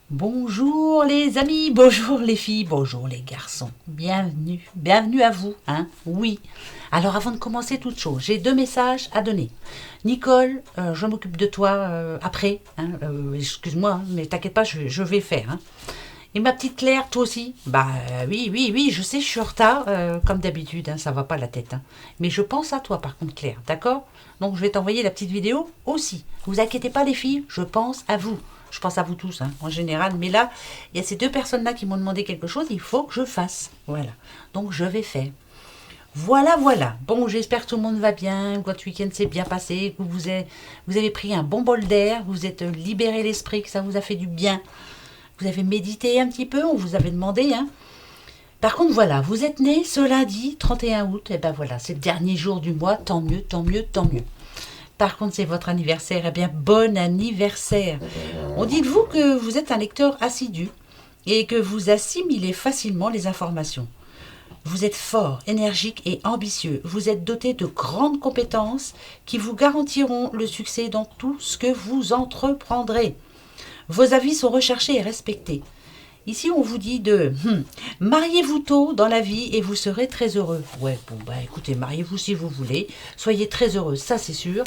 Bonjour les amis, bonjour les filles, bonjour les garçons. Bienvenue à vous, hein. Oui. Alors avant de commencer toute chose, j'ai 2 messages à donner. Nicole, je m'occupe de toi après, hein. Excuse-moi, hein, mais t'inquiète pas, je vais faire, hein. Et ma petite Claire, toi aussi? Bah oui, je sais, je suis en retard, comme d'habitude, hein, ça va pas la tête, hein. Mais je pense à toi par contre Claire, d'accord? Donc je vais t'envoyer la petite vidéo aussi. Vous inquiétez pas les filles, je pense à vous. Je pense à vous tous, hein, en général. Mais là, il y a ces 2 personnes-là qui m'ont demandé quelque chose, il faut que je fasse. Voilà. Donc je vais faire. Voilà. Bon, j'espère que tout le monde va bien, que votre week-end s'est bien passé, que vous avez pris un bon bol d'air, que vous êtes libéré l'esprit, que ça vous a fait du bien. Vous avez médité un petit peu, on vous avait demandé, hein. Par contre, voilà, vous êtes né ce lundi 31 août, et ben voilà, c'est le dernier jour du mois, tant mieux. Par contre, c'est votre anniversaire, eh bien, bon anniversaire. On dit de vous que vous êtes un lecteur assidu et que vous assimilez facilement les informations. Vous êtes fort, énergique et ambitieux. Vous êtes doté de grandes compétences qui vous garantiront le succès dans tout ce que vous entreprendrez. Vos avis sont recherchés et respectés. Ici, on vous dit de mariez-vous tôt dans la vie et vous serez très heureux. Ouais, bon, bah écoutez, mariez-vous si vous voulez. Soyez très heureux, ça c'est sûr.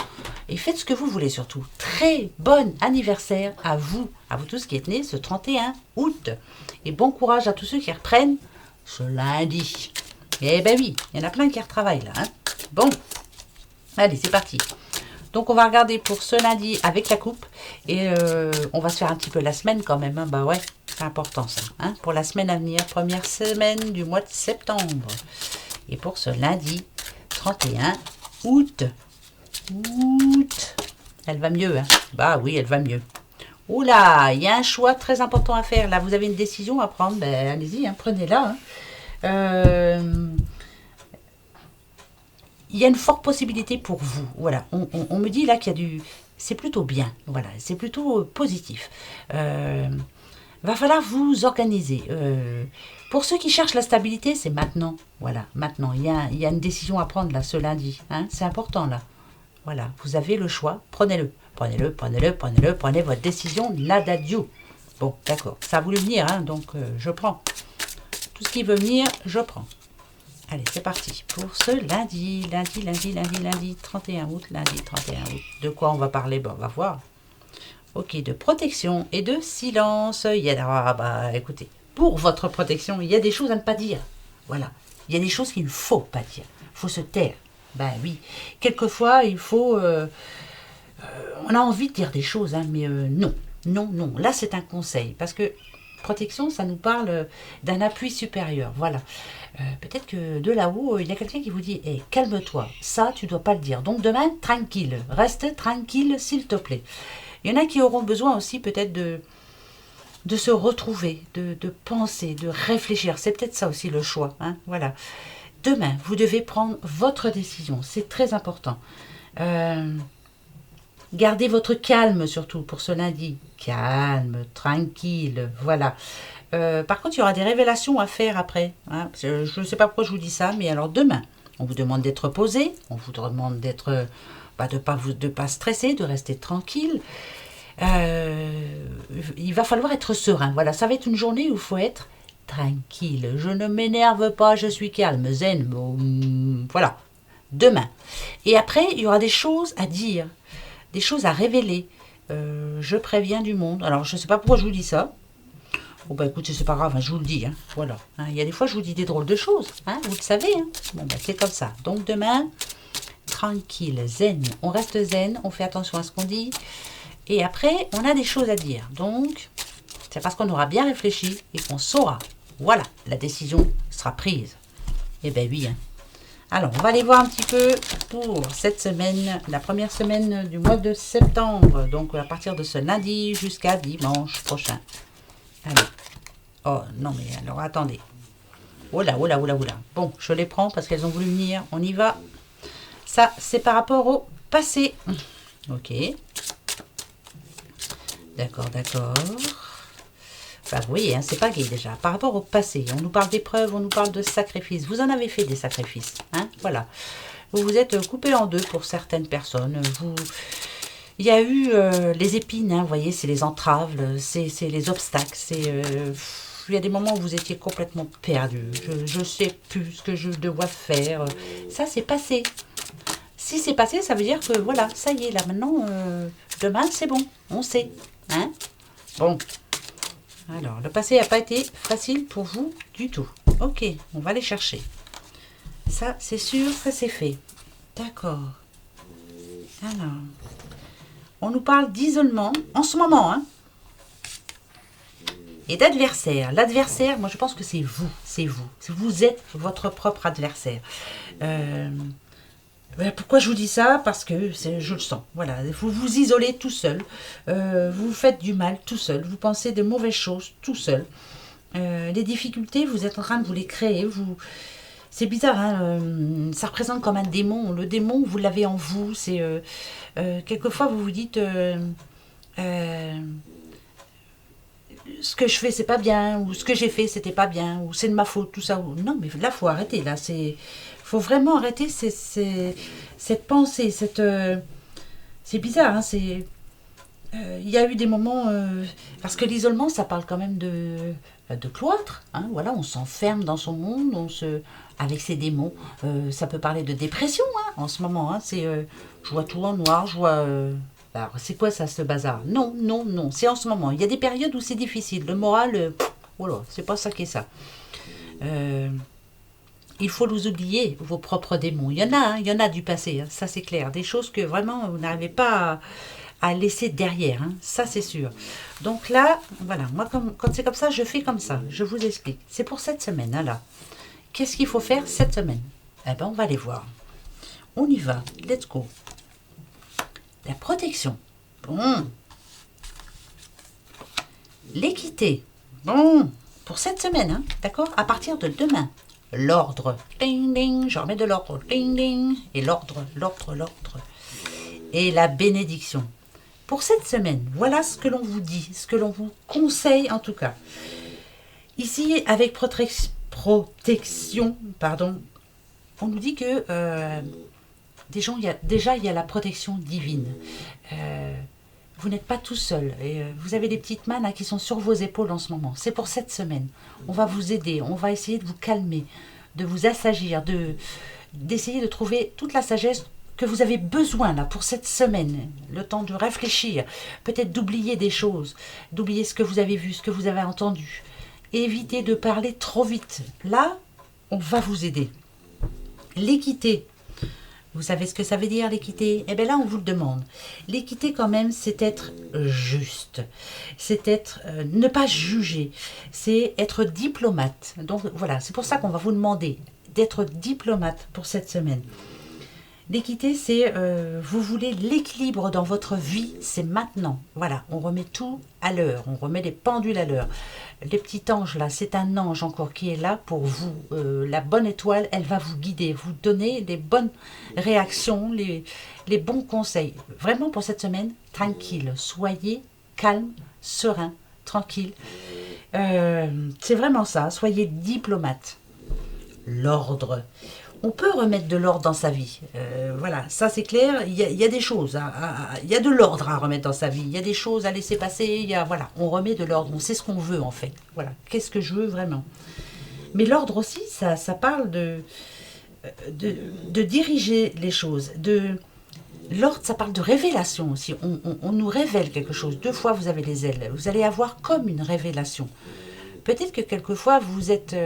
Et faites ce que vous voulez surtout. Très bon anniversaire à vous tous qui êtes nés ce 31 août. Et bon courage à tous ceux qui reprennent ce lundi. Eh ben oui, il y en a plein qui retravaillent là, hein. Bon, allez, c'est parti. Donc on va regarder pour ce lundi avec la coupe. Et on va se faire un petit peu la semaine quand même, hein. Bah ouais, c'est important ça, hein, pour la semaine à venir, première semaine du mois de septembre. Et pour ce lundi 31 août. Elle va mieux, hein. Bah oui, elle va mieux. Oula, il y a un choix très important à faire. Là, vous avez une décision à prendre. Ben allez-y, hein, prenez-la, hein. Il y a une forte possibilité pour vous. Voilà, on me dit là qu'il y a du... C'est plutôt bien, voilà, c'est plutôt positif. Va falloir vous organiser. Pour ceux qui cherchent la stabilité, c'est maintenant. Voilà, maintenant. Il y a une décision à prendre là, ce lundi, hein, c'est important là. Voilà, vous avez le choix, prenez-le. Prenez votre décision, nadadio. Bon, d'accord, ça a voulu venir, hein, donc je prends. Tout ce qui veut venir, je prends. Allez, c'est parti pour ce lundi 31 août, lundi 31 août. De quoi on va parler? Bon, on va voir. Ok, de protection et de silence. Il y a, bah, écoutez, pour votre protection, il y a des choses à ne pas dire. Voilà, il y a des choses qu'il ne faut pas dire. Il faut se taire. Ben oui, quelquefois, il faut... on a envie de dire des choses, hein, mais non. Là, c'est un conseil, parce que protection, ça nous parle d'un appui supérieur. Voilà. Peut-être que de là-haut, il y a quelqu'un qui vous dit hey, calme-toi, ça, tu dois pas le dire. Donc demain, tranquille, reste tranquille, s'il te plaît. Il y en a qui auront besoin aussi peut-être de se retrouver, de penser, de réfléchir. C'est peut-être ça aussi le choix, hein, voilà. Demain, vous devez prendre votre décision, c'est très important. Gardez votre calme surtout pour ce lundi. Calme, tranquille, voilà. Par contre, il y aura des révélations à faire après, hein. Je ne sais pas pourquoi je vous dis ça, mais alors demain, on vous demande d'être posé, on vous demande d'être, de pas stresser, de rester tranquille. Il va falloir être serein. Voilà, ça va être une journée où il faut être tranquille. Je ne m'énerve pas, je suis calme, zen. Bon, voilà, demain. Et après, il y aura des choses à dire, des choses à révéler. Je préviens du monde. Alors, je ne sais pas pourquoi je vous dis ça. Bon, bah écoutez, c'est pas grave, hein, je vous le dis. Hein, voilà. Hein, il y a des fois, je vous dis des drôles de choses. Hein, vous le savez. Hein. Bon, bah c'est comme ça. Donc, demain, tranquille, zen. On reste zen, on fait attention à ce qu'on dit. Et après, on a des choses à dire. Donc, c'est parce qu'on aura bien réfléchi et qu'on saura. Voilà, la décision sera prise. Eh ben oui. Hein. Alors, on va aller voir un petit peu pour cette semaine, la première semaine du mois de septembre. Donc, à partir de ce lundi jusqu'à dimanche prochain. Allez. Oh, non, mais alors, attendez. Oh là. Bon, je les prends parce qu'elles ont voulu venir. On y va. Ça, c'est par rapport au passé. Ok. D'accord. Bah, vous voyez, hein, c'est pas gai déjà. Par rapport au passé, on nous parle d'épreuves, on nous parle de sacrifices. Vous en avez fait des sacrifices, hein, voilà. Vous vous êtes coupé en deux pour certaines personnes. Il y a eu les épines, hein, vous voyez, c'est les entraves, c'est les obstacles, il y a des moments où vous étiez complètement perdu. Je ne sais plus ce que je dois faire. Ça, c'est passé. Si c'est passé, ça veut dire que voilà, ça y est, là maintenant, demain, c'est bon, on sait. Hein? Bon. Alors, le passé n'a pas été facile pour vous du tout. Ok, on va les chercher. Ça, c'est sûr que c'est fait. D'accord. Alors, on nous parle d'isolement en ce moment, hein, et d'adversaire. L'adversaire, moi je pense que c'est vous, c'est vous. Vous êtes votre propre adversaire. Pourquoi je vous dis ça? Parce que je le sens. Voilà, vous vous isolez tout seul, vous vous faites du mal tout seul, vous pensez de mauvaises choses tout seul. Les difficultés, vous êtes en train de vous les créer. C'est bizarre, hein, ça représente comme un démon. Le démon, vous l'avez en vous. Quelquefois, vous vous dites ce que je fais, c'est pas bien, ou ce que j'ai fait, c'était pas bien, ou c'est de ma faute, tout ça. Non, mais là, faut arrêter. Là, faut vraiment arrêter cette pensée. C'est bizarre, hein, il y a eu des moments, parce que l'isolement, ça parle quand même de cloître, hein, voilà, on s'enferme dans son monde, avec ses démons. Ça peut parler de dépression, hein, en ce moment, hein, je vois tout en noir, je vois... alors, c'est quoi ça, ce bazar? Non, non, non, c'est en ce moment. Il y a des périodes où c'est difficile, le moral, voilà, c'est pas ça qui est ça. Il faut vous oublier vos propres démons. Il y en a, hein, il y en a du passé, hein, ça c'est clair, des choses que vraiment vous n'arrivez pas à laisser derrière, hein, ça c'est sûr. Donc là, voilà, moi quand c'est comme ça, je fais comme ça, je vous explique. C'est pour cette semaine, hein, là. Qu'est-ce qu'il faut faire cette semaine? Eh ben, on va aller voir. On y va, let's go. La protection, bon. L'équité, bon. Pour cette semaine, hein, d'accord? À partir de demain. L'ordre, ding ding, je remets de l'ordre, ding ding. Et l'ordre. Et la bénédiction. Pour cette semaine, voilà ce que l'on vous dit, ce que l'on vous conseille en tout cas. Ici, avec protection, pardon, on nous dit que déjà, il y a la protection divine. Vous n'êtes pas tout seul. Et, vous avez des petites mains là, qui sont sur vos épaules en ce moment. C'est pour cette semaine. On va vous aider, on va essayer de vous calmer, de vous assagir, d'essayer de trouver toute la sagesse que vous avez besoin là pour cette semaine, le temps de réfléchir, peut-être d'oublier des choses, d'oublier ce que vous avez vu, ce que vous avez entendu. Évitez de parler trop vite. Là, on va vous aider. L'équité. Vous savez ce que ça veut dire, l'équité? Eh bien là, on vous le demande. L'équité, quand même, c'est être juste. C'est être ne pas juger. C'est être diplomate. Donc voilà, c'est pour ça qu'on va vous demander d'être diplomate pour cette semaine. L'équité, c'est vous voulez l'équilibre dans votre vie, c'est maintenant. Voilà, on remet tout à l'heure, on remet les pendules à l'heure. Les petits anges là, c'est un ange encore qui est là pour vous. La bonne étoile, elle va vous guider, vous donner les bonnes réactions, les bons conseils. Vraiment pour cette semaine, tranquille, soyez calme, serein, tranquille. C'est vraiment ça, soyez diplomate. L'ordre. On peut remettre de l'ordre dans sa vie. Voilà, ça c'est clair. Il y a des choses, il y a de l'ordre à remettre dans sa vie. Il y a des choses à laisser passer. Voilà, on remet de l'ordre. On sait ce qu'on veut en fait. Voilà, qu'est-ce que je veux vraiment. Mais l'ordre aussi, ça parle de diriger les choses. L'ordre, ça parle de révélation aussi. On nous révèle quelque chose. 2 fois, vous avez les ailes. Vous allez avoir comme une révélation. Peut-être que quelquefois, vous êtes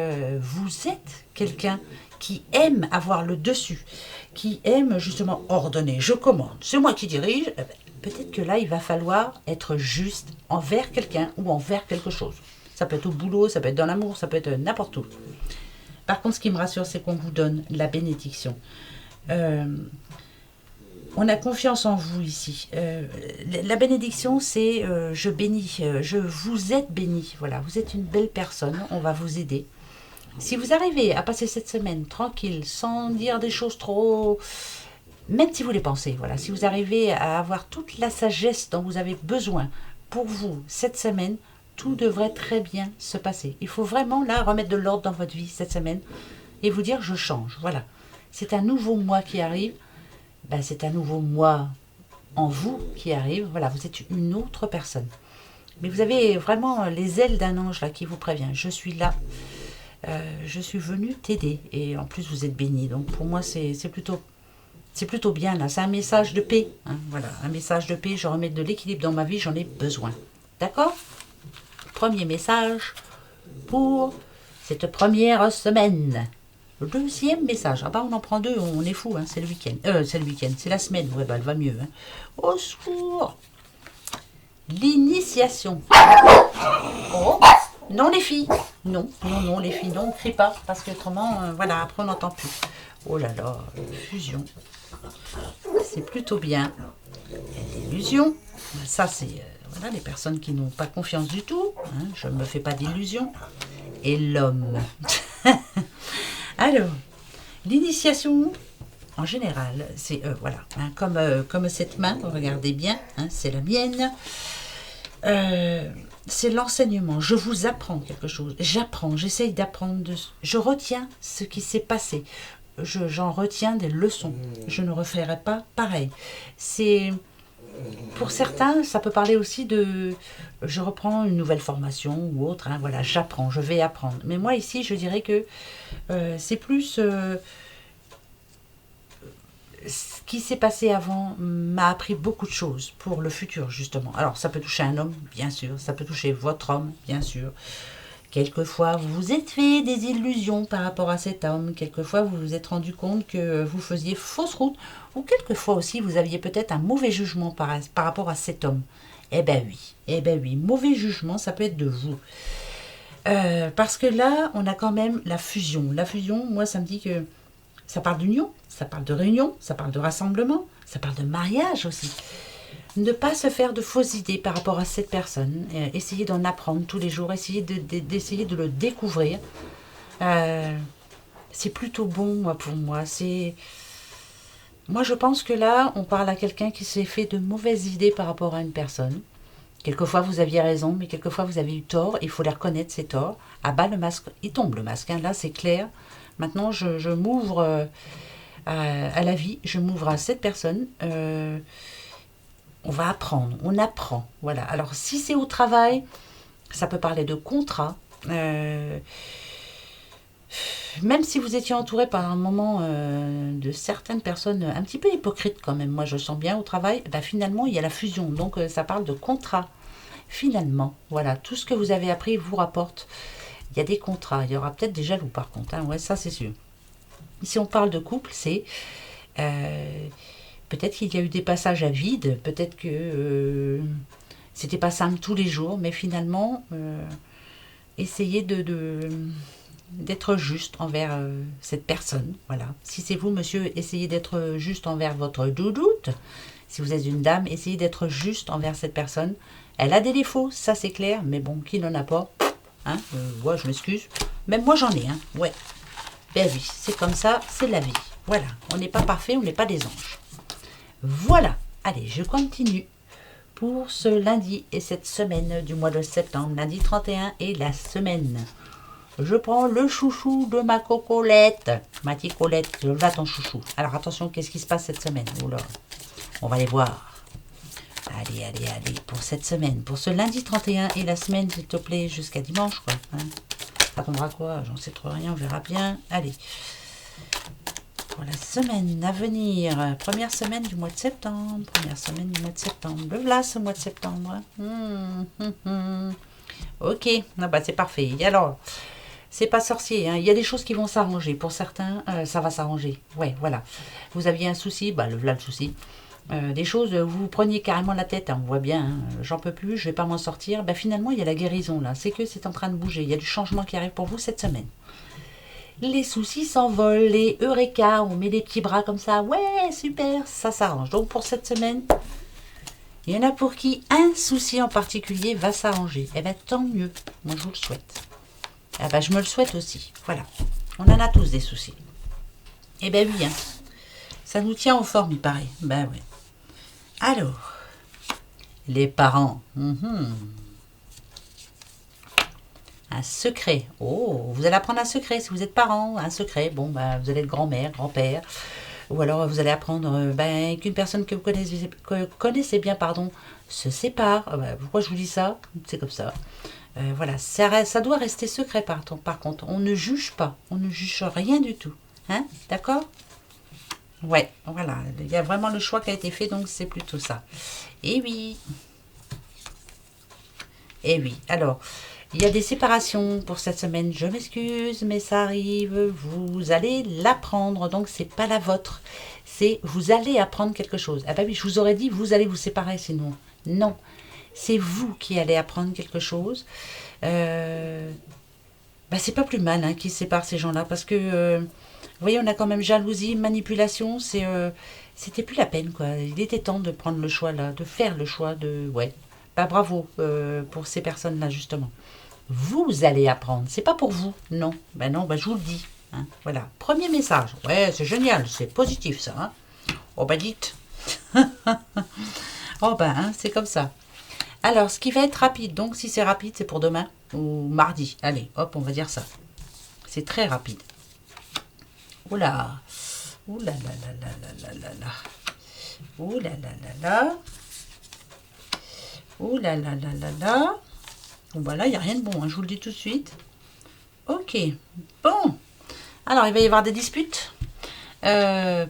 quelqu'un qui aime avoir le dessus, qui aime justement ordonner. Je commande, c'est moi qui dirige. Peut-être que là, il va falloir être juste envers quelqu'un ou envers quelque chose. Ça peut être au boulot, ça peut être dans l'amour, ça peut être n'importe où. Par contre, ce qui me rassure, c'est qu'on vous donne la bénédiction. On a confiance en vous ici. La bénédiction, c'est je bénis, vous êtes béni. Voilà, vous êtes une belle personne, on va vous aider. Si vous arrivez à passer cette semaine tranquille, sans dire des choses trop... Même si vous les pensez, voilà. Si vous arrivez à avoir toute la sagesse dont vous avez besoin pour vous cette semaine, tout devrait très bien se passer. Il faut vraiment, là, remettre de l'ordre dans votre vie cette semaine et vous dire, je change, voilà. C'est un nouveau mois qui arrive. Ben, c'est un nouveau mois en vous qui arrive. Voilà, vous êtes une autre personne. Mais vous avez vraiment les ailes d'un ange là qui vous prévient. Je suis là. Je suis venue t'aider. Et en plus, vous êtes béni. Donc pour moi, c'est plutôt bien là. C'est un message de paix. Hein, voilà, un message de paix. Je remets de l'équilibre dans ma vie. J'en ai besoin. D'accord? Premier message pour cette première semaine. Le deuxième message. Ah bah on en prend deux. On est fou. Hein, c'est le week-end. C'est le week-end. C'est la semaine. Ouais, bah elle va mieux. Hein. Au secours! L'initiation. Oh, non les filles. Non, les filles, non, on ne crie pas. Parce qu'autrement, voilà, après on n'entend plus. Oh là là, fusion. C'est plutôt bien. L'illusion. Ça, c'est voilà, les personnes qui n'ont pas confiance du tout. Hein, je ne me fais pas d'illusions. Et l'homme. Alors, l'initiation, en général, c'est voilà, hein, comme cette main, regardez bien, hein, c'est la mienne. C'est l'enseignement. Je vous apprends quelque chose. J'apprends, j'essaye d'apprendre. Je retiens ce qui s'est passé. J'en retiens des leçons. Je ne referai pas pareil. C'est pour certains, ça peut parler aussi de je reprends une nouvelle formation ou autre. Hein, voilà, j'apprends, je vais apprendre. Mais moi ici, je dirais que c'est plus ce qui s'est passé avant m'a appris beaucoup de choses pour le futur, justement. Alors, ça peut toucher un homme, bien sûr. Ça peut toucher votre homme, bien sûr. Quelquefois, vous vous êtes fait des illusions par rapport à cet homme. Quelquefois, vous vous êtes rendu compte que vous faisiez fausse route. Ou quelquefois aussi, vous aviez peut-être un mauvais jugement par rapport à cet homme. Eh ben oui, mauvais jugement, ça peut être de vous. Parce que là, on a quand même la fusion. La fusion, moi, ça me dit que ça parle d'union, ça parle de réunion, ça parle de rassemblement, ça parle de mariage aussi. Ne pas se faire de fausses idées par rapport à cette personne. Essayez d'en apprendre tous les jours, essayez d'essayer de le découvrir. C'est plutôt bon, moi, pour moi. Moi, je pense que là, on parle à quelqu'un qui s'est fait de mauvaises idées par rapport à une personne. Quelquefois, vous aviez raison, mais quelquefois, vous avez eu tort. Il faut les reconnaître, ces torts. Ah bah, le masque, il tombe, le masque. Hein, là, c'est clair. Maintenant, je m'ouvre à la vie, je m'ouvre à cette personne. On va apprendre, on apprend. Voilà. Alors, si c'est au travail, ça peut parler de contrat. Même si vous étiez entouré par un moment de certaines personnes un petit peu hypocrites quand même, moi je sens bien au travail, bah, finalement, il y a la fusion. Donc, ça parle de contrat. Finalement, voilà, tout ce que vous avez appris vous rapporte. Il y a des contrats, il y aura peut-être des jaloux par contre, hein, ouais, ça c'est sûr. Si on parle de couple, c'est peut-être qu'il y a eu des passages à vide, peut-être que c'était pas simple tous les jours, mais finalement, essayez d'être juste envers cette personne. Voilà. Si c'est vous, monsieur, essayez d'être juste envers votre doudoute. Si vous êtes une dame, essayez d'être juste envers cette personne. Elle a des défauts, ça c'est clair, mais bon, qui n'en a pas? Hein, ouais, je m'excuse. Même moi j'en ai, hein. Ouais. Ben oui, c'est comme ça, c'est la vie. Voilà, on n'est pas parfait, on n'est pas des anges. Voilà, allez, je continue pour ce lundi et cette semaine du mois de septembre, lundi 31 et la semaine. Je prends le chouchou de ma cocolette. Ma petite Colette, là ton chouchou. Alors attention, qu'est-ce qui se passe cette semaine? Oula, on va les voir. Allez, pour cette semaine, pour ce lundi 31 et la semaine, s'il te plaît, jusqu'à dimanche, quoi. Hein. Ça tombera quoi? J'en sais trop rien, on verra bien. Allez. Pour la semaine à venir, première semaine du mois de septembre. Le voilà ce mois de septembre. Ok, ah bah c'est parfait. Et alors, c'est pas sorcier, hein. Il y a des choses qui vont s'arranger. Pour certains, ça va s'arranger. Ouais, voilà. Vous aviez un souci, bah voilà le souci. Des choses, vous vous preniez carrément la tête, hein, on voit bien, hein, j'en peux plus, je vais pas m'en sortir. Ben, finalement, il y a la guérison là, c'est que c'est en train de bouger, il y a du changement qui arrive pour vous cette semaine. Les soucis s'envolent, les eureka, on met les petits bras comme ça, ouais, super, ça s'arrange. Donc pour cette semaine, il y en a pour qui un souci en particulier va s'arranger. Eh bien, tant mieux, moi je vous le souhaite. Eh ben, je me le souhaite aussi, voilà. On en a tous des soucis. Eh bien oui, hein. Ça nous tient en forme, il paraît. Ben oui. Alors, les parents. Un secret. Oh, vous allez apprendre un secret si vous êtes parent. Un secret. Bon, ben, vous allez être grand-mère, grand-père. Ou alors vous allez apprendre qu'une personne que connaissez bien, pardon, se sépare. Pourquoi je vous dis ça? C'est comme ça. Voilà, ça doit rester secret par contre. On ne juge pas, on ne juge rien du tout. Hein? D'accord? Ouais, voilà. Il y a vraiment le choix qui a été fait, donc c'est plutôt ça. Et oui. Et oui. Alors, il y a des séparations pour cette semaine. Je m'excuse, mais ça arrive. Vous allez l'apprendre, donc c'est pas la vôtre. C'est vous allez apprendre quelque chose. Ah bah oui, je vous aurais dit, vous allez vous séparer sinon. Non, c'est vous qui allez apprendre quelque chose. C'est pas plus mal qui sépare ces gens-là, parce que, vous voyez, on a quand même jalousie, manipulation, c'était plus la peine, quoi. Il était temps de prendre le choix, là, de faire le choix de... Ouais, bravo pour ces personnes-là, justement. Vous allez apprendre, c'est pas pour vous, non. Non, je vous le dis. Hein. Voilà, premier message. Ouais, c'est génial, c'est positif, ça. Hein. Oh, dites. Oh, c'est comme ça. Alors, ce qui va être rapide, donc si c'est rapide, c'est pour demain ou mardi. Allez, hop, on va dire ça. C'est très rapide. Oula. Oula là là là là là là là. Oula là là là. Oula là là là là. Bon, là, il n'y a rien de bon, je vous le dis tout de suite. Ok. Bon. Alors, il va y avoir des disputes.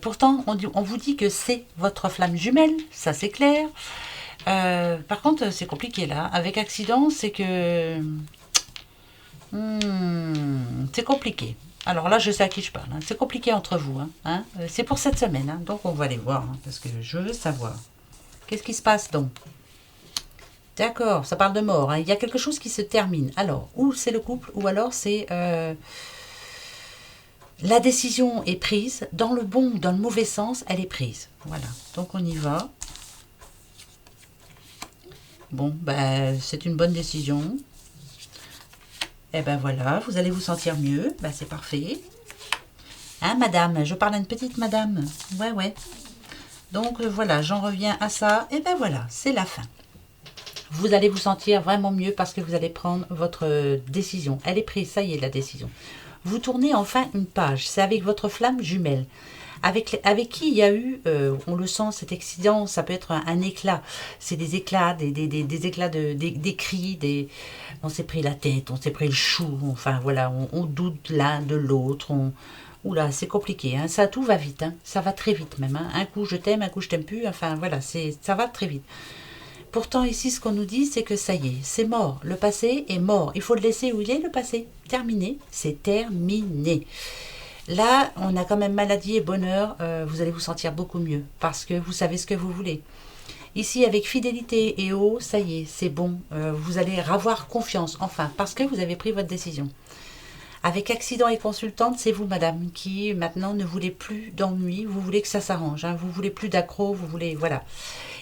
Pourtant, on vous dit que c'est votre flamme jumelle, ça c'est clair. Par contre, c'est compliqué là. Avec accident, c'est que... c'est compliqué. Alors là, je sais à qui je parle. Hein. C'est compliqué entre vous. Hein. C'est pour cette semaine. Hein. Donc, on va aller voir. Parce que je veux savoir. Qu'est-ce qui se passe donc? D'accord, ça parle de mort. Hein. Il y a quelque chose qui se termine. Alors, ou c'est le couple, ou alors c'est... la décision est prise. Dans le bon ou dans le mauvais sens, elle est prise. Voilà. Donc, on y va. Bon, c'est une bonne décision. Et voilà, vous allez vous sentir mieux. C'est parfait. Hein, madame? Je parle à une petite madame. Ouais. Donc, voilà, j'en reviens à ça. Et voilà, c'est la fin. Vous allez vous sentir vraiment mieux parce que vous allez prendre votre décision. Elle est prise, ça y est, la décision. Vous tournez enfin une page. C'est avec votre flamme jumelle. Avec qui il y a eu, on le sent, cet accident, ça peut être un éclat. C'est des éclats, des éclats, des cris, on s'est pris la tête, on s'est pris le chou, enfin voilà, on doute l'un de l'autre. Oula, c'est compliqué, hein. Ça, tout va vite, hein. Ça va très vite même. Hein. Un coup je t'aime, un coup je t'aime plus, enfin voilà, ça va très vite. Pourtant ici, ce qu'on nous dit, c'est que ça y est, c'est mort. Le passé est mort. Il faut le laisser où il est, le passé. Terminé, c'est terminé. Là, on a quand même maladie et bonheur, vous allez vous sentir beaucoup mieux parce que vous savez ce que vous voulez. Ici, avec fidélité et eau, ça y est, c'est bon. Vous allez avoir confiance, enfin, parce que vous avez pris votre décision. Avec accident et consultante, c'est vous, madame, qui maintenant ne voulez plus d'ennui, vous voulez que ça s'arrange, hein, vous voulez plus d'accro, vous voulez, voilà.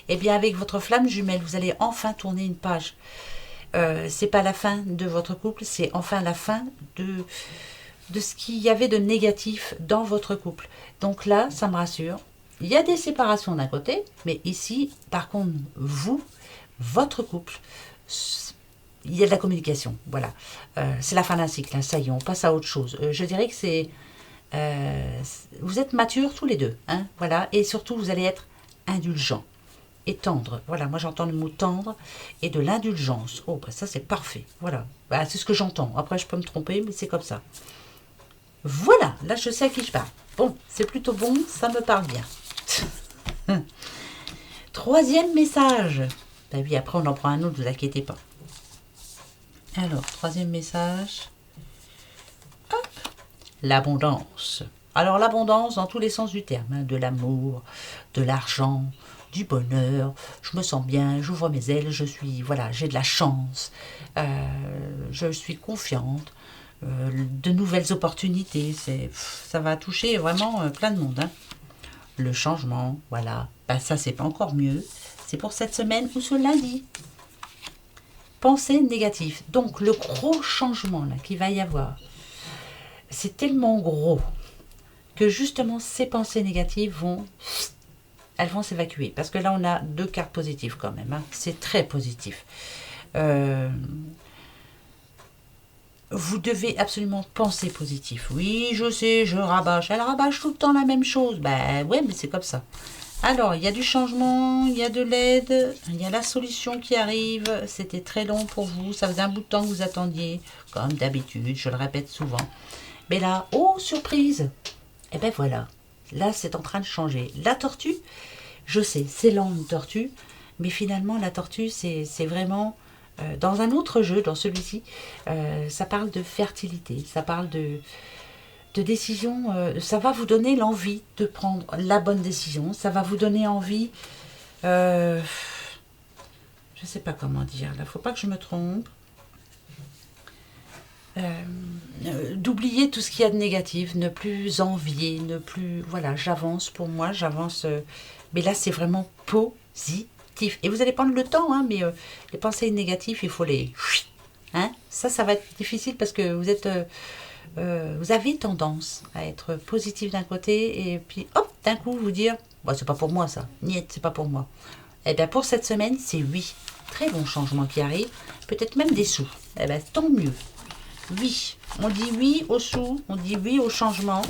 Eh bien, avec votre flamme jumelle, vous allez enfin tourner une page. C'est pas la fin de votre couple, c'est enfin la fin de ce qu'il y avait de négatif dans votre couple. Donc là, ça me rassure. Il y a des séparations d'un côté, mais ici, par contre, votre couple, il y a de la communication. Voilà. C'est la fin d'un cycle, hein, ça y est, on passe à autre chose. Je dirais que c'est... vous êtes matures tous les deux. Hein, voilà. Et surtout, vous allez être indulgents et tendre. Voilà, moi j'entends le mot tendre et de l'indulgence. Oh, ça c'est parfait. Voilà. C'est ce que j'entends. Après, je peux me tromper, mais c'est comme ça. Voilà, là je sais à qui je parle. Bon, c'est plutôt bon, ça me parle bien. Troisième message. Oui, après on en prend un autre, ne vous inquiétez pas. Alors, troisième message. Hop, l'abondance. Alors l'abondance dans tous les sens du terme, hein, de l'amour, de l'argent, du bonheur, je me sens bien, j'ouvre mes ailes, j'ai de la chance, je suis confiante. De nouvelles opportunités, ça va toucher vraiment plein de monde. Hein. Le changement, voilà, ça c'est pas encore mieux, c'est pour cette semaine ou ce lundi. Pensée négative, donc le gros changement là qu'il va y avoir, c'est tellement gros que justement ces pensées négatives vont s'évacuer, parce que là on a 2 cartes positives quand même, hein. C'est très positif. vous devez absolument penser positif. Oui, je sais, je rabâche. Elle rabâche tout le temps la même chose. Ben ouais, mais c'est comme ça. Alors, il y a du changement, il y a de l'aide, il y a la solution qui arrive. C'était très long pour vous, ça faisait un bout de temps que vous attendiez, comme d'habitude, je le répète souvent. Mais là, oh, surprise! Eh ben voilà, là c'est en train de changer. La tortue, je sais, c'est lent une tortue, mais finalement la tortue c'est vraiment dans un autre jeu, dans celui-ci, ça parle de fertilité, ça parle de décision, ça va vous donner l'envie de prendre la bonne décision, ça va vous donner envie, je sais pas comment dire, là, faut pas que je me trompe, d'oublier tout ce qu'il y a de négatif, ne plus envier, ne plus, voilà, j'avance pour moi, j'avance, mais là c'est vraiment positif, et vous allez prendre le temps, hein, mais les pensées négatives, il faut les, hein, ça va être difficile parce que vous êtes, vous avez tendance à être positif d'un côté et puis hop, d'un coup vous dire bah, c'est pas pour moi ça, niet, c'est pas pour moi. Eh bien pour cette semaine, c'est oui. Très bon changement qui arrive, peut-être même des sous. Eh bien tant mieux. Oui, on dit oui aux sous, on dit oui au changement,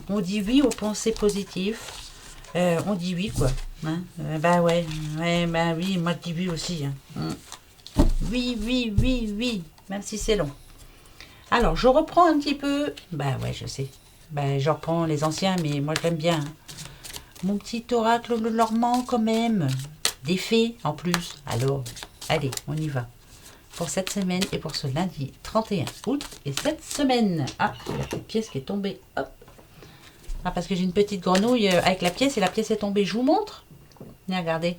on dit oui aux pensées positives, on dit oui quoi. Hein, bah ouais, bah oui, moi je dis oui aussi. Hein. Oui, oui, oui, oui, même si c'est long. Alors, je reprends un petit peu. Bah ouais, je sais. Bah, je reprends les anciens, mais moi, je l'aime bien. Mon petit oracle le normand, quand même. Des fées, en plus. Alors, allez, on y va. Pour cette semaine et pour ce lundi 31 août. Et cette semaine. Ah, il y a cette pièce qui est tombée. Hop. Ah, parce que j'ai une petite grenouille avec la pièce et la pièce est tombée. Je vous montre. Venez, regardez.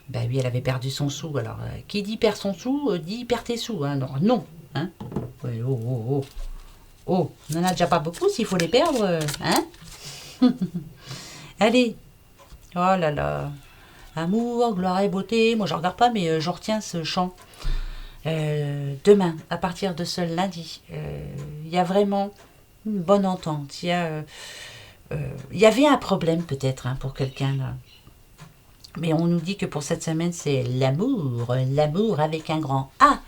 Bah oui, elle avait perdu son sou. Alors, qui dit perd son sou, dit perd tes sous. Hein. Non. Hein. Ouais, oh, oh, oh. Oh, on n'en a déjà pas beaucoup s'il faut les perdre, hein. Allez. Oh là là. Amour, gloire et beauté. Moi, je regarde pas, mais je retiens ce chant. Demain, à partir de ce lundi, il y a vraiment une bonne entente. Il y avait un problème peut-être hein, pour quelqu'un là. Mais on nous dit que pour cette semaine, c'est l'amour avec un grand A.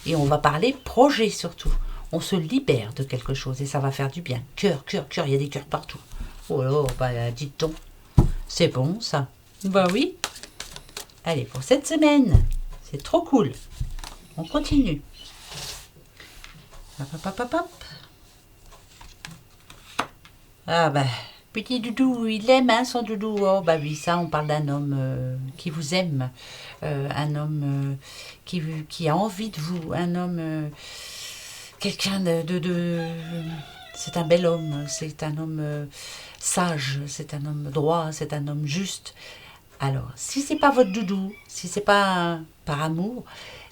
Et on va parler projet surtout. On se libère de quelque chose et ça va faire du bien. Cœur, il y a des cœurs partout. Oh là, bah dites donc, c'est bon ça. Bah oui. Allez, pour cette semaine, c'est trop cool. On continue. Hop, hop, hop, hop. Ah bah, petit doudou, il aime hein, son doudou. Oh bah oui, ça, on parle d'un homme qui vous aime. Un homme qui a envie de vous. Un homme... quelqu'un c'est un bel homme, c'est un homme sage, c'est un homme droit, c'est un homme juste. Alors, si c'est pas votre doudou, si c'est pas par amour,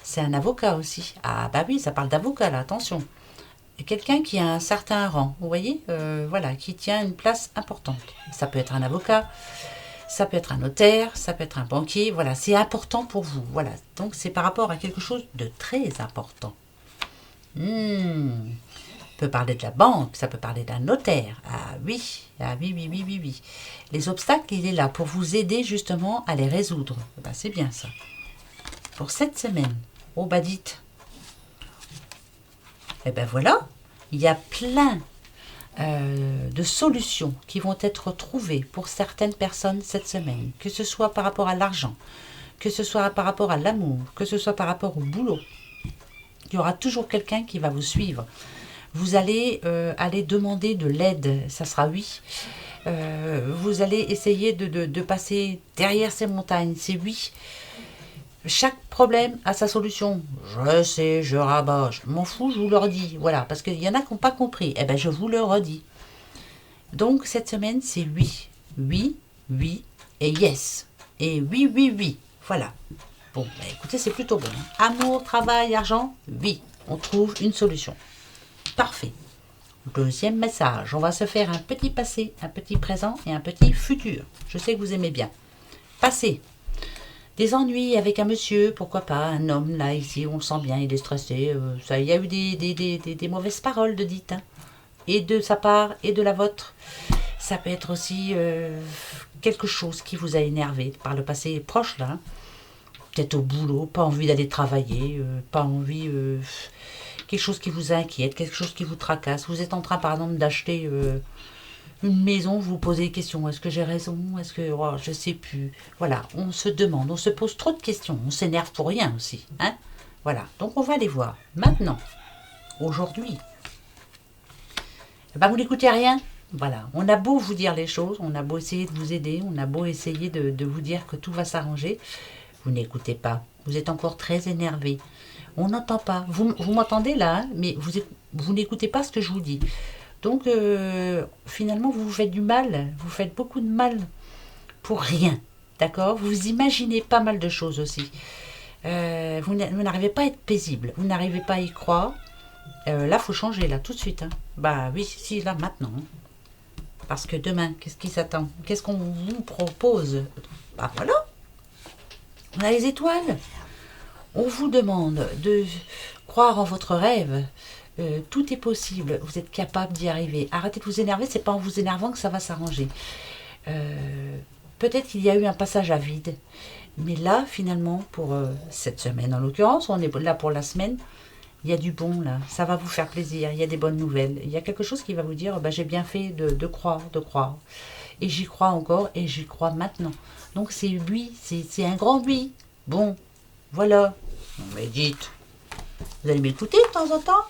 c'est un avocat aussi. Ah bah oui, ça parle d'avocat là, attention. Quelqu'un qui a un certain rang, vous voyez, voilà, qui tient une place importante. Ça peut être un avocat, ça peut être un notaire, ça peut être un banquier, voilà, c'est important pour vous, voilà. Donc c'est par rapport à quelque chose de très important. Ça peut parler de la banque, ça peut parler d'un notaire. Ah oui, oui. Les obstacles, il est là pour vous aider justement à les résoudre. Ben, c'est bien ça. Pour cette semaine, oh bah dites. Et ben voilà, il y a plein de solutions qui vont être trouvées pour certaines personnes cette semaine. Que ce soit par rapport à l'argent, que ce soit par rapport à l'amour, que ce soit par rapport au boulot. Il y aura toujours quelqu'un qui va vous suivre. Vous allez aller demander de l'aide, ça sera oui. Vous allez essayer de passer derrière ces montagnes, c'est oui. Chaque problème a sa solution. Je sais, je rabâche, je m'en fous, je vous le redis. Voilà, parce qu'il y en a qui n'ont pas compris. Eh bien, je vous le redis. Donc, cette semaine, c'est oui. Oui, oui et yes. Et oui. Voilà. Bon, bah, écoutez, c'est plutôt bon. Amour, travail, argent, oui. On trouve une solution. Parfait. Deuxième message. On va se faire un petit passé, un petit présent et un petit futur. Je sais que vous aimez bien. Passé. Des ennuis avec un monsieur, pourquoi pas, un homme, là, ici, on le sent bien, il est stressé. Ça, il y a eu des mauvaises paroles de dites, hein, et de sa part et de la vôtre. Ça peut être aussi quelque chose qui vous a énervé par le passé proche, là. Peut-être au boulot, pas envie d'aller travailler, pas envie... quelque chose qui vous inquiète, quelque chose qui vous tracasse. Vous êtes en train, par exemple, d'acheter une maison, vous vous posez des questions. Est-ce que j'ai raison? Est-ce que... Oh, je sais plus. Voilà, on se demande, on se pose trop de questions. On s'énerve pour rien aussi. Hein, voilà, donc on va aller voir. Maintenant, aujourd'hui, vous n'écoutez rien. Voilà, on a beau vous dire les choses, on a beau essayer de vous aider, on a beau essayer de vous dire que tout va s'arranger. Vous n'écoutez pas. Vous êtes encore très énervé. On n'entend pas. Vous m'entendez là, hein, mais vous n'écoutez pas ce que je vous dis. Donc, finalement, vous vous faites du mal. Vous faites beaucoup de mal pour rien. D'accord? Vous imaginez pas mal de choses aussi. Vous n'arrivez pas à être paisible. Vous n'arrivez pas à y croire. Là, il faut changer, là, tout de suite. Hein. Bah oui, si, là, maintenant. Hein. Parce que demain, qu'est-ce qui s'attend? Qu'est-ce qu'on vous propose? Bah voilà. On a les étoiles. On vous demande de croire en votre rêve. Tout est possible. Vous êtes capable d'y arriver. Arrêtez de vous énerver. C'est pas en vous énervant que ça va s'arranger. Peut-être qu'il y a eu un passage à vide. Mais là, finalement, pour cette semaine en l'occurrence, on est là pour la semaine. Il y a du bon là, ça va vous faire plaisir, il y a des bonnes nouvelles. Il y a quelque chose qui va vous dire, bah, j'ai bien fait de croire. Et j'y crois encore et j'y crois maintenant. Donc c'est oui, c'est un grand oui. Bon, voilà. Mais dites, vous allez m'écouter de temps en temps?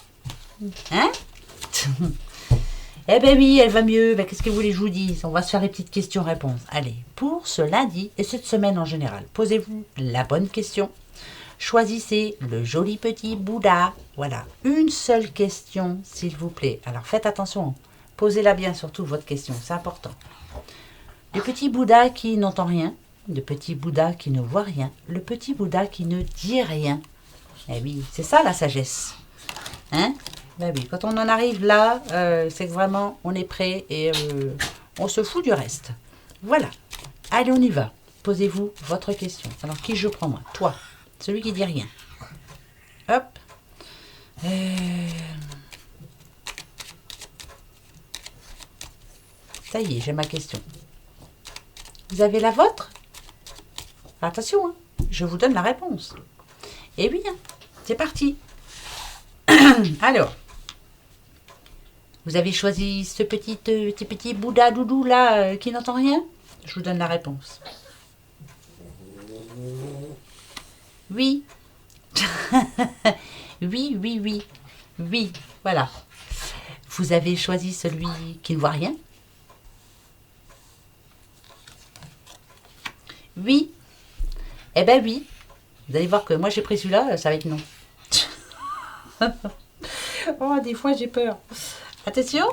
Hein? Eh ben oui, elle va mieux. Ben, qu'est-ce que vous voulez que je vous dise? On va se faire les petites questions-réponses. Allez, pour ce lundi et cette semaine en général, posez-vous la bonne question. Choisissez le joli petit Bouddha. Voilà, une seule question, s'il vous plaît. Alors faites attention, posez-la bien surtout, votre question, c'est important. Le petit Bouddha qui n'entend rien, le petit Bouddha qui ne voit rien, le petit Bouddha qui ne dit rien. Eh oui, c'est ça la sagesse. Hein? Ben oui, quand on en arrive là, c'est que vraiment, on est prêt et on se fout du reste. Voilà, allez, on y va. Posez-vous votre question. Alors, qui je prends moi? Toi. Celui qui dit rien. Hop. Ça y est, j'ai ma question. Vous avez la vôtre? Attention, hein, je vous donne la réponse. Eh bien, c'est parti. Alors, vous avez choisi ce petit Bouddha doudou là qui n'entend rien? Je vous donne la réponse. Oui. Oui, voilà. Vous avez choisi celui qui ne voit rien? Oui. Eh ben oui. Vous allez voir que moi j'ai pris celui-là, ça va être non. Oh, des fois j'ai peur. Attention.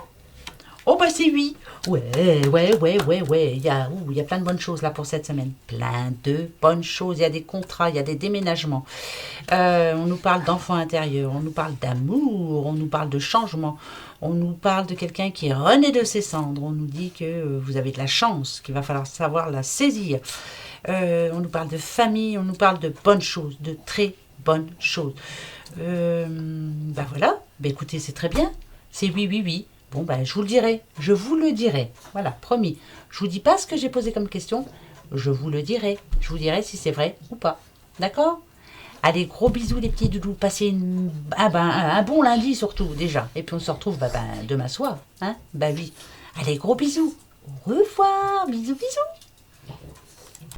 Oh bah c'est oui. Ouais. Il y a plein de bonnes choses là pour cette semaine. Plein de bonnes choses. Il y a des contrats, il y a des déménagements. On nous parle d'enfants intérieurs, on nous parle d'amour, on nous parle de changement, on nous parle de quelqu'un qui est rené de ses cendres. On nous dit que vous avez de la chance, qu'il va falloir savoir la saisir. On nous parle de famille, on nous parle de bonnes choses, de très bonnes choses. Bah voilà. Bah écoutez, c'est très bien. C'est oui. Bon, ben, je vous le dirai. Voilà, promis. Je vous dis pas ce que j'ai posé comme question. Je vous le dirai. Je vous dirai si c'est vrai ou pas. D'accord? Allez, gros bisous les petits doudous. Passez un bon lundi surtout, déjà. Et puis on se retrouve demain soir. Hein? Bah oui. Allez, gros bisous. Au revoir. Bisous.